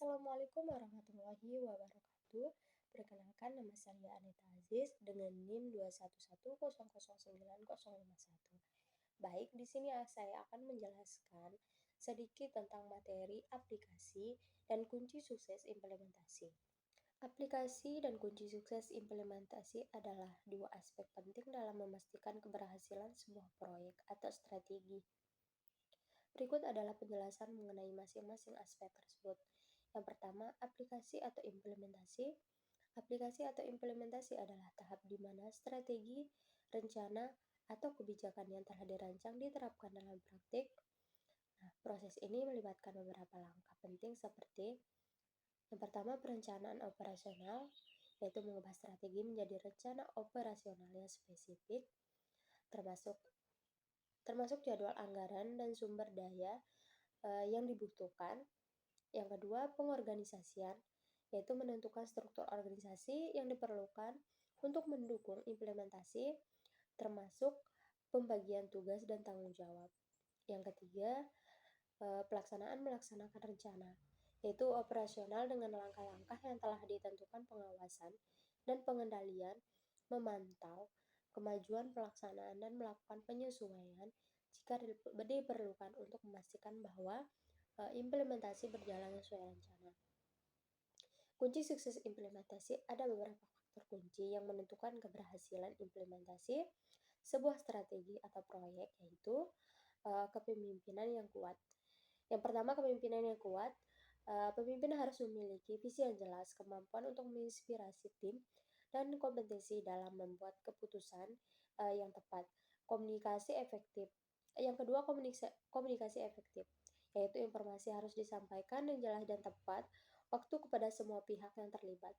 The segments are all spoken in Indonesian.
Assalamualaikum warahmatullahi wabarakatuh. Perkenalkan, nama saya Anita Aziz dengan NIM 211009051. Baik, di sini saya akan menjelaskan sedikit tentang materi aplikasi dan kunci sukses implementasi. Aplikasi dan kunci sukses implementasi adalah dua aspek penting dalam memastikan keberhasilan sebuah proyek atau strategi. Berikut adalah penjelasan mengenai masing-masing aspek tersebut. Yang pertama, aplikasi atau implementasi. Aplikasi atau implementasi adalah tahap di mana strategi, rencana, atau kebijakan yang telah dirancang diterapkan dalam praktik. Nah, proses ini melibatkan beberapa langkah penting seperti yang pertama, perencanaan operasional, yaitu mengubah strategi menjadi rencana operasional yang spesifik, termasuk jadwal anggaran dan sumber daya yang dibutuhkan. Yang kedua, pengorganisasian, yaitu menentukan struktur organisasi yang diperlukan untuk mendukung implementasi, termasuk pembagian tugas dan tanggung jawab. Yang ketiga, melaksanakan rencana, yaitu operasional dengan langkah-langkah yang telah ditentukan, pengawasan dan pengendalian, memantau kemajuan pelaksanaan dan melakukan penyesuaian jika diperlukan untuk memastikan bahwa implementasi berjalan sesuai rencana. Kunci sukses implementasi. Ada beberapa faktor kunci yang menentukan keberhasilan implementasi sebuah strategi atau proyek, yaitu kepemimpinan yang kuat. Yang pertama, kepemimpinan yang kuat. Pemimpin harus memiliki visi yang jelas, kemampuan untuk menginspirasi tim, dan kompetensi dalam membuat keputusan yang tepat. Komunikasi efektif. Yang kedua, komunikasi efektif, yaitu informasi harus disampaikan dengan jelas dan tepat waktu kepada semua pihak yang terlibat.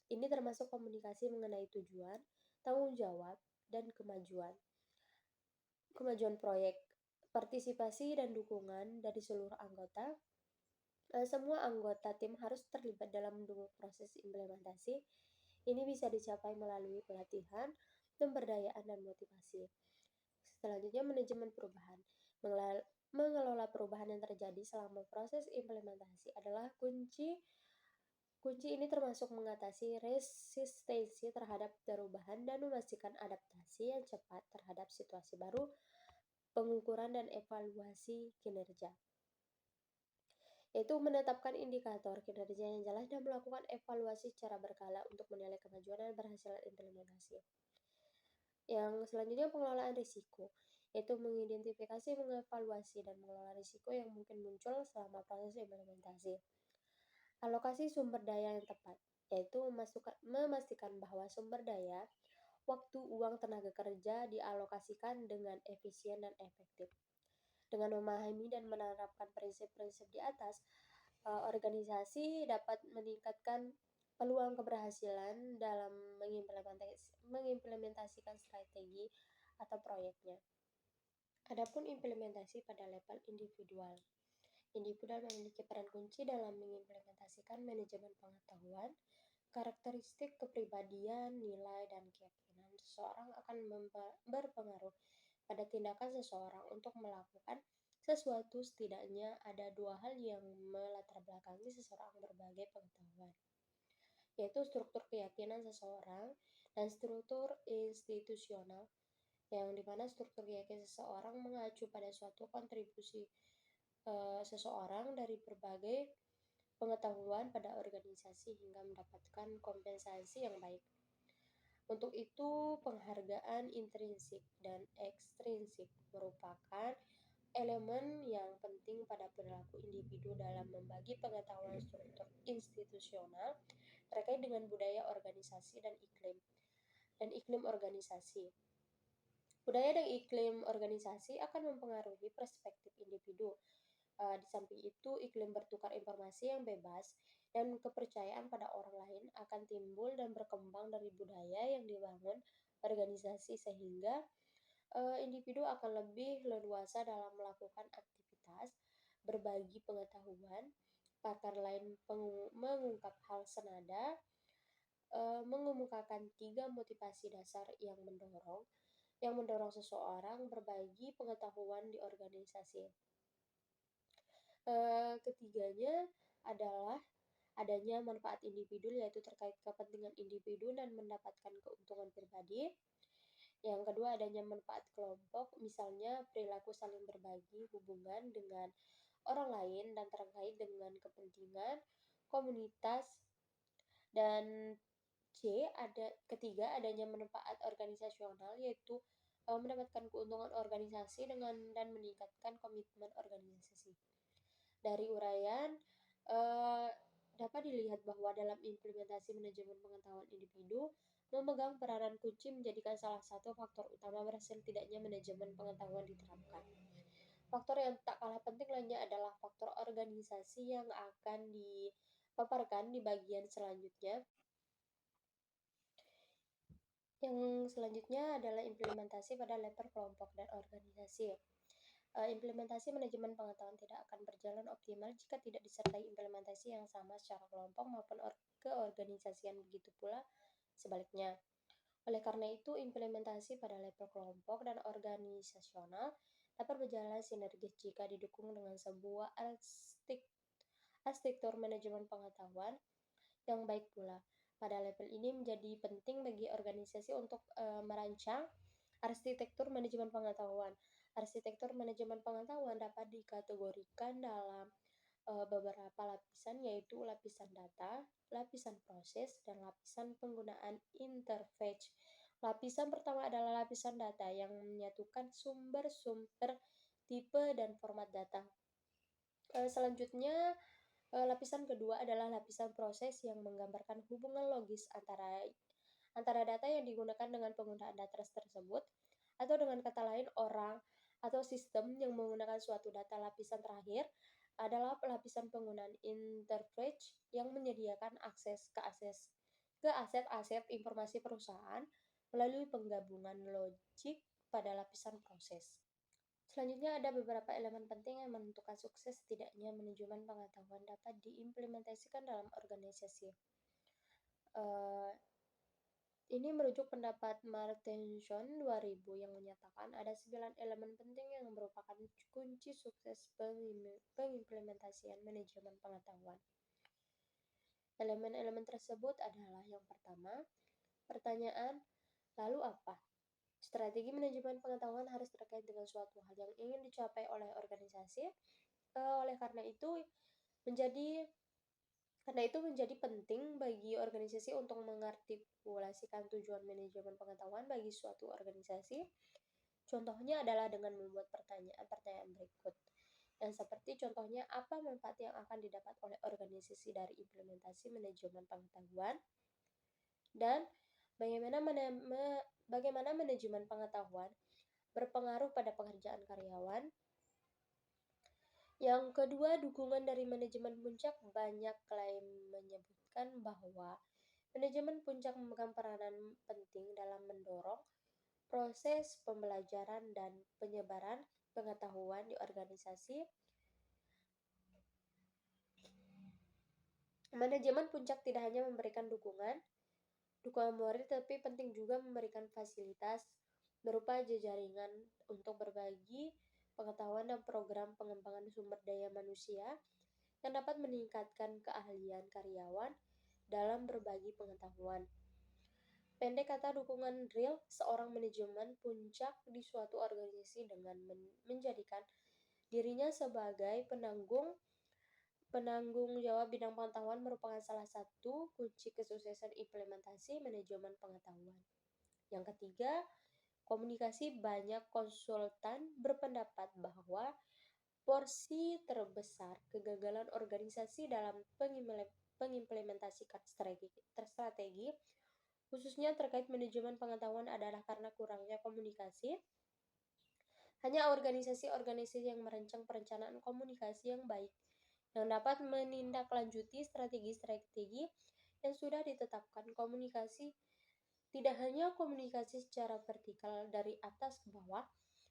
Ini termasuk komunikasi mengenai tujuan, tanggung jawab, dan kemajuan proyek. Partisipasi dan dukungan dari seluruh anggota. Semua anggota tim harus terlibat dalam mendukung proses implementasi. Ini bisa dicapai melalui pelatihan, pemberdayaan, dan motivasi. Selanjutnya, manajemen perubahan. Mengelola perubahan yang terjadi selama proses implementasi adalah kunci. Kunci ini termasuk mengatasi resistensi terhadap perubahan dan memastikan adaptasi yang cepat terhadap situasi baru, pengukuran dan evaluasi kinerja, yaitu menetapkan indikator kinerja yang jelas dan melakukan evaluasi secara berkala untuk menilai kemajuan dan berhasilan implementasi. Yang selanjutnya, pengelolaan risiko, yaitu mengidentifikasi, mengevaluasi, dan mengelola risiko yang mungkin muncul selama proses implementasi. Alokasi sumber daya yang tepat, yaitu memastikan bahwa sumber daya, waktu, uang, tenaga kerja dialokasikan dengan efisien dan efektif. Dengan memahami dan menerapkan prinsip-prinsip di atas, organisasi dapat meningkatkan peluang keberhasilan dalam mengimplementasikan strategi atau proyeknya. Adapun implementasi pada level individual. Individu memiliki peran kunci dalam mengimplementasikan manajemen pengetahuan, karakteristik kepribadian, nilai, dan keyakinan seseorang akan berpengaruh pada tindakan seseorang untuk melakukan sesuatu. Setidaknya ada dua hal yang melatar belakangi seseorang berbagai pengetahuan, yaitu struktur keyakinan seseorang dan struktur institusional, yang dimana struktur keyakinan seseorang mengacu pada suatu kontribusi seseorang dari berbagai pengetahuan pada organisasi hingga mendapatkan kompensasi yang baik. Untuk itu, penghargaan intrinsik dan ekstrinsik merupakan elemen yang penting pada perilaku individu dalam membagi pengetahuan struktur institusional terkait dengan budaya organisasi dan iklim organisasi. Budaya dan iklim organisasi akan mempengaruhi perspektif individu. Di samping itu, iklim bertukar informasi yang bebas dan kepercayaan pada orang lain akan timbul dan berkembang dari budaya yang dibangun organisasi, sehingga individu akan lebih leluasa dalam melakukan aktivitas, berbagi pengetahuan, pakar lain mengungkap hal senada, mengemukakan 3 motivasi dasar yang mendorong seseorang berbagi pengetahuan di organisasi. Ketiganya adalah adanya manfaat individu yaitu terkait kepentingan individu dan mendapatkan keuntungan pribadi. Yang kedua, adanya manfaat kelompok, misalnya perilaku saling berbagi hubungan dengan orang lain dan terkait dengan kepentingan komunitas. Dan ketiga, adanya manfaat organisasional, yaitu mendapatkan keuntungan organisasi dan meningkatkan komitmen organisasi. Dari uraian, eh, dapat dilihat bahwa dalam implementasi manajemen pengetahuan individu memegang peranan kunci menjadikan salah satu faktor utama berhasil tidaknya manajemen pengetahuan diterapkan. Faktor yang tak kalah penting lainnya adalah faktor organisasi yang akan dipaparkan di bagian selanjutnya. Yang selanjutnya adalah implementasi pada level kelompok dan organisasi. Implementasi manajemen pengetahuan tidak akan berjalan optimal jika tidak disertai implementasi yang sama secara kelompok maupun keorganisasian, begitu pula sebaliknya. Oleh karena itu, implementasi pada level kelompok dan organisasional dapat berjalan sinergis jika didukung dengan sebuah arsitektur manajemen pengetahuan yang baik pula. Pada level ini menjadi penting bagi organisasi untuk merancang arsitektur manajemen pengetahuan. Arsitektur manajemen pengetahuan dapat dikategorikan dalam beberapa lapisan, yaitu lapisan data, lapisan proses, dan lapisan penggunaan interface. Lapisan pertama adalah lapisan data yang menyatukan sumber-sumber, tipe, dan format data. Selanjutnya, lapisan kedua adalah lapisan proses yang menggambarkan hubungan logis antara data yang digunakan dengan penggunaan data tersebut, atau dengan kata lain orang atau sistem yang menggunakan suatu data. Lapisan terakhir adalah lapisan penggunaan interface yang menyediakan akses ke aset-aset informasi perusahaan melalui penggabungan logik pada lapisan proses. Selanjutnya ada beberapa elemen penting yang menentukan sukses tidaknya manajemen pengetahuan dapat diimplementasikan dalam organisasi. Ini merujuk pendapat Martenson 2000 yang menyatakan ada 9 elemen penting yang merupakan kunci sukses pengimplementasian manajemen pengetahuan. Elemen-elemen tersebut adalah yang pertama, pertanyaan, lalu apa? Strategi manajemen pengetahuan harus terkait dengan suatu hal yang ingin dicapai oleh organisasi. Oleh karena itu menjadi penting bagi organisasi untuk mengartikulasikan tujuan manajemen pengetahuan bagi suatu organisasi. Contohnya adalah dengan membuat pertanyaan-pertanyaan berikut. Yang seperti contohnya, apa manfaat yang akan didapat oleh organisasi dari implementasi manajemen pengetahuan? Dan bagaimana manajemen pengetahuan berpengaruh pada pekerjaan karyawan. Yang kedua, dukungan dari manajemen puncak. Banyak klaim menyebutkan bahwa manajemen puncak memegang peranan penting dalam mendorong proses pembelajaran dan penyebaran pengetahuan di organisasi. Manajemen puncak tidak hanya memberikan dukungan moral, tapi penting juga memberikan fasilitas berupa jaringan untuk berbagi pengetahuan dan program pengembangan sumber daya manusia yang dapat meningkatkan keahlian karyawan dalam berbagi pengetahuan. Pendek kata, dukungan real seorang manajemen puncak di suatu organisasi dengan menjadikan dirinya sebagai penanggung jawab bidang pengetahuan merupakan salah satu kunci kesuksesan implementasi manajemen pengetahuan. Yang ketiga, komunikasi. Banyak konsultan berpendapat bahwa porsi terbesar kegagalan organisasi dalam pengimplementasikan strategi, khususnya terkait manajemen pengetahuan, adalah karena kurangnya komunikasi. Hanya organisasi-organisasi yang merancang perencanaan komunikasi yang baik yang dapat menindaklanjuti strategi-strategi yang sudah ditetapkan. Komunikasi tidak hanya komunikasi secara vertikal dari atas ke bawah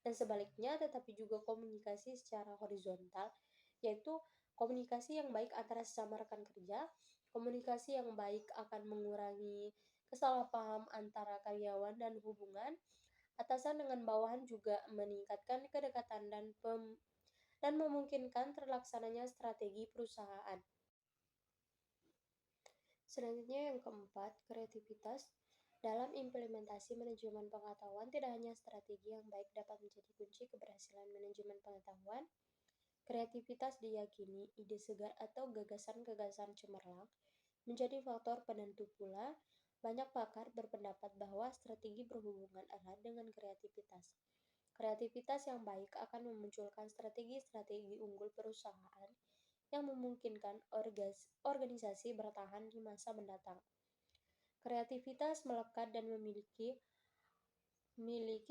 dan sebaliknya, tetapi juga komunikasi secara horizontal, yaitu komunikasi yang baik antara sesama rekan kerja. Komunikasi yang baik akan mengurangi kesalahpaham antara karyawan dan hubungan atasan dengan bawahan, juga meningkatkan kedekatan dan memungkinkan terlaksananya strategi perusahaan. Selanjutnya yang keempat, kreativitas. Dalam implementasi manajemen pengetahuan, tidak hanya strategi yang baik dapat menjadi kunci keberhasilan manajemen pengetahuan. Kreativitas diyakini, ide segar atau gagasan-gagasan cemerlang menjadi faktor penentu pula. Banyak pakar berpendapat bahwa strategi berhubungan erat dengan kreativitas. Kreativitas yang baik akan memunculkan strategi-strategi unggul perusahaan yang memungkinkan organisasi bertahan di masa mendatang. Kreativitas melekat dan miliki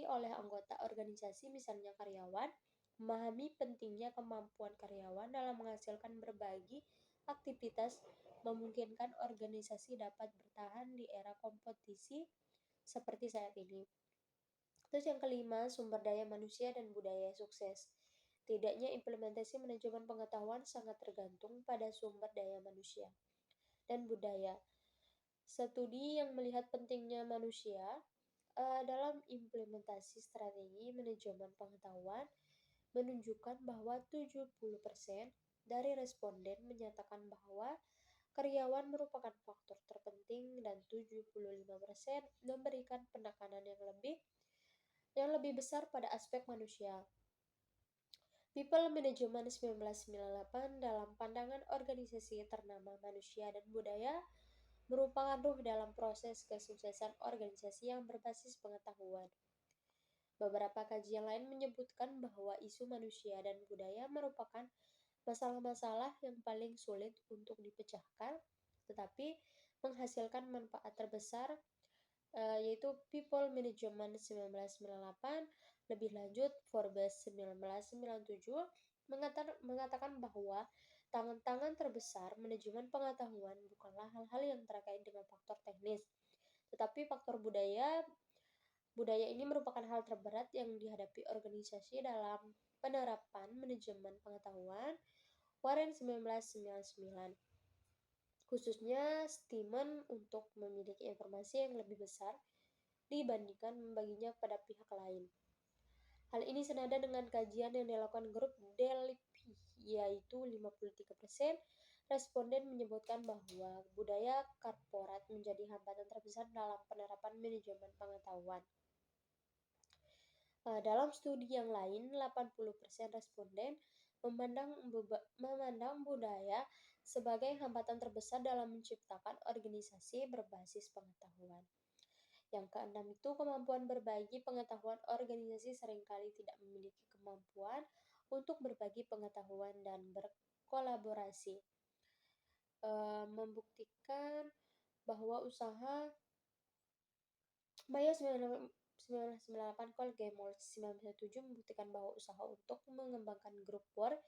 oleh anggota organisasi, misalnya karyawan, memahami pentingnya kemampuan karyawan dalam menghasilkan berbagi aktivitas, memungkinkan organisasi dapat bertahan di era kompetisi seperti saat ini. Terus yang kelima, sumber daya manusia dan budaya sukses. Tidaknya implementasi manajemen pengetahuan sangat tergantung pada sumber daya manusia dan budaya. Studi yang melihat pentingnya manusia dalam implementasi strategi manajemen pengetahuan menunjukkan bahwa 70% dari responden menyatakan bahwa karyawan merupakan faktor terpenting dan 75% memberikan penekanan yang lebih besar pada aspek manusia. People Management 1998 dalam pandangan organisasi ternama manusia dan budaya merupakan ruh dalam proses kesuksesan organisasi yang berbasis pengetahuan. Beberapa kajian lain menyebutkan bahwa isu manusia dan budaya merupakan masalah-masalah yang paling sulit untuk dipecahkan, tetapi menghasilkan manfaat terbesar, yaitu People Management 1998. Lebih lanjut, Forbes 1997 mengatakan bahwa tantangan terbesar manajemen pengetahuan bukanlah hal-hal yang terkait dengan faktor teknis, tetapi faktor budaya. Budaya ini merupakan hal terberat yang dihadapi organisasi dalam penerapan manajemen pengetahuan. Warren 1999, khususnya Stephen untuk memiliki informasi yang lebih besar dibandingkan membaginya pada pihak lain. Hal ini senada dengan kajian yang dilakukan grup Delphi, yaitu 53% responden menyebutkan bahwa budaya korporat menjadi hambatan terbesar dalam penerapan manajemen pengetahuan. Dalam studi yang lain, 80% responden memandang budaya sebagai hambatan terbesar dalam menciptakan organisasi berbasis pengetahuan. Yang keenam itu kemampuan berbagi pengetahuan. Organisasi seringkali tidak memiliki kemampuan untuk berbagi pengetahuan dan berkolaborasi. Membuktikan bahwa usaha Maya 1998 Colgate 1917 membuktikan bahwa usaha untuk mengembangkan grup work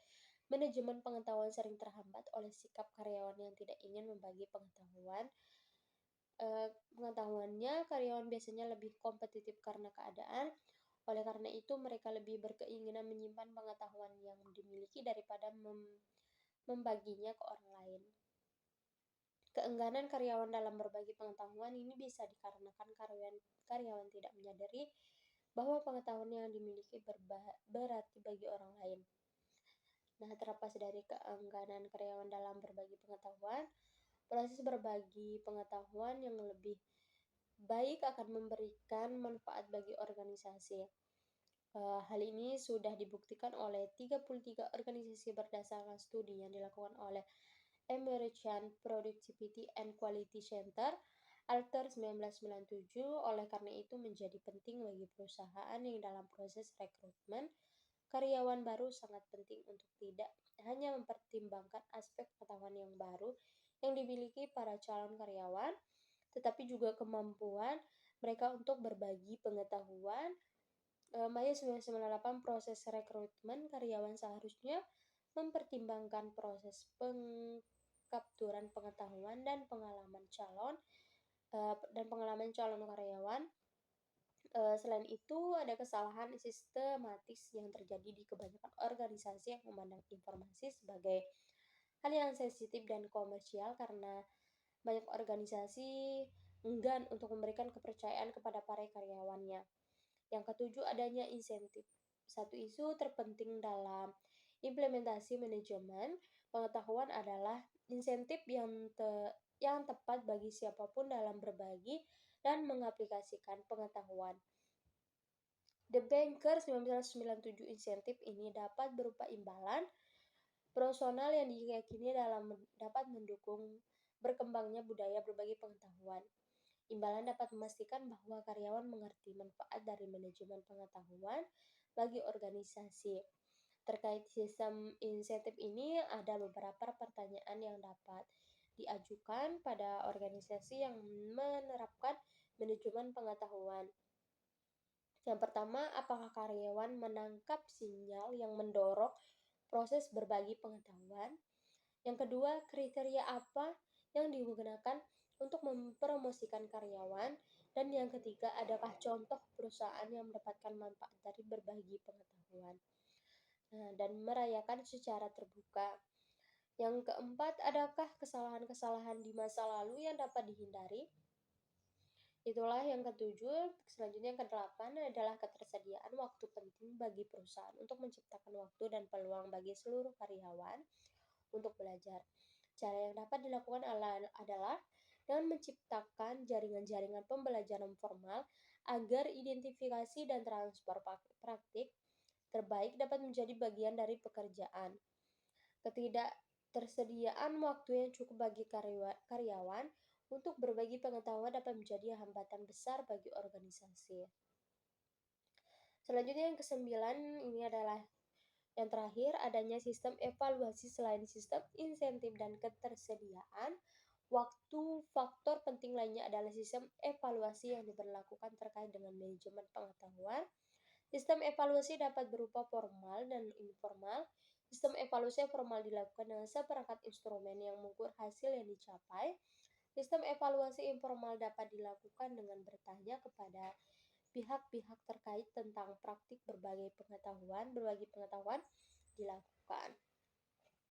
manajemen pengetahuan sering terhambat oleh sikap karyawan yang tidak ingin membagi pengetahuannya. Karyawan biasanya lebih kompetitif karena keadaan. Oleh karena itu, mereka lebih berkeinginan menyimpan pengetahuan yang dimiliki daripada membaginya ke orang lain. Keengganan karyawan dalam berbagi pengetahuan ini bisa dikarenakan karyawan tidak menyadari bahwa pengetahuan yang dimiliki berarti bagi orang lain. Nah, terlepas dari keengganan karyawan dalam berbagi pengetahuan, proses berbagi pengetahuan yang lebih baik akan memberikan manfaat bagi organisasi. Hal ini sudah dibuktikan oleh 33 organisasi berdasarkan studi yang dilakukan oleh American Productivity and Quality Center, Alter 1997. Oleh karena itu menjadi penting bagi perusahaan yang dalam proses rekrutmen karyawan baru sangat penting untuk tidak hanya mempertimbangkan aspek pengetahuan yang baru yang dimiliki para calon karyawan, tetapi juga kemampuan mereka untuk berbagi pengetahuan. Maya 1998 proses rekrutmen karyawan seharusnya mempertimbangkan proses pengkapturan pengetahuan dan pengalaman calon karyawan. Selain itu, ada kesalahan sistematis yang terjadi di kebanyakan organisasi yang memandang informasi sebagai hal yang sensitif dan komersial karena banyak organisasi enggan untuk memberikan kepercayaan kepada para karyawannya. Yang ketujuh, adanya insentif. Satu isu terpenting dalam implementasi manajemen pengetahuan adalah insentif yang tepat bagi siapapun dalam berbagi dan mengaplikasikan pengetahuan. The Banker 1997 insentif ini dapat berupa imbalan personal yang diyakini dapat mendukung berkembangnya budaya berbagi pengetahuan. Imbalan dapat memastikan bahwa karyawan mengerti manfaat dari manajemen pengetahuan bagi organisasi. Terkait sistem insentif ini, ada beberapa pertanyaan yang dapat diajukan pada organisasi yang menerapkan manajemen pengetahuan. Yang pertama, apakah karyawan menangkap sinyal yang mendorong proses berbagi pengetahuan? Yang kedua, kriteria apa yang digunakan untuk mempromosikan karyawan? Dan yang ketiga, adakah contoh perusahaan yang mendapatkan manfaat dari berbagi pengetahuan? Dan merayakan secara terbuka. Yang keempat, adakah kesalahan-kesalahan di masa lalu yang dapat dihindari? Itulah yang ketujuh. Selanjutnya yang kedelapan adalah ketersediaan waktu penting bagi perusahaan untuk menciptakan waktu dan peluang bagi seluruh karyawan untuk belajar. Cara yang dapat dilakukan adalah dengan menciptakan jaringan-jaringan pembelajaran formal agar identifikasi dan transfer praktik terbaik dapat menjadi bagian dari pekerjaan. Ketidaktersediaan waktu yang cukup bagi karyawan untuk berbagi pengetahuan dapat menjadi hambatan besar bagi organisasi. Selanjutnya yang kesembilan ini adalah yang terakhir, adanya sistem evaluasi selain sistem insentif dan ketersediaan waktu. Faktor penting lainnya adalah sistem evaluasi yang diberlakukan terkait dengan manajemen pengetahuan. Sistem evaluasi dapat berupa formal dan informal. Sistem evaluasi formal dilakukan dengan seperangkat instrumen yang mengukur hasil yang dicapai. Sistem evaluasi informal dapat dilakukan dengan bertanya kepada pihak-pihak terkait tentang praktik berbagi pengetahuan dilakukan.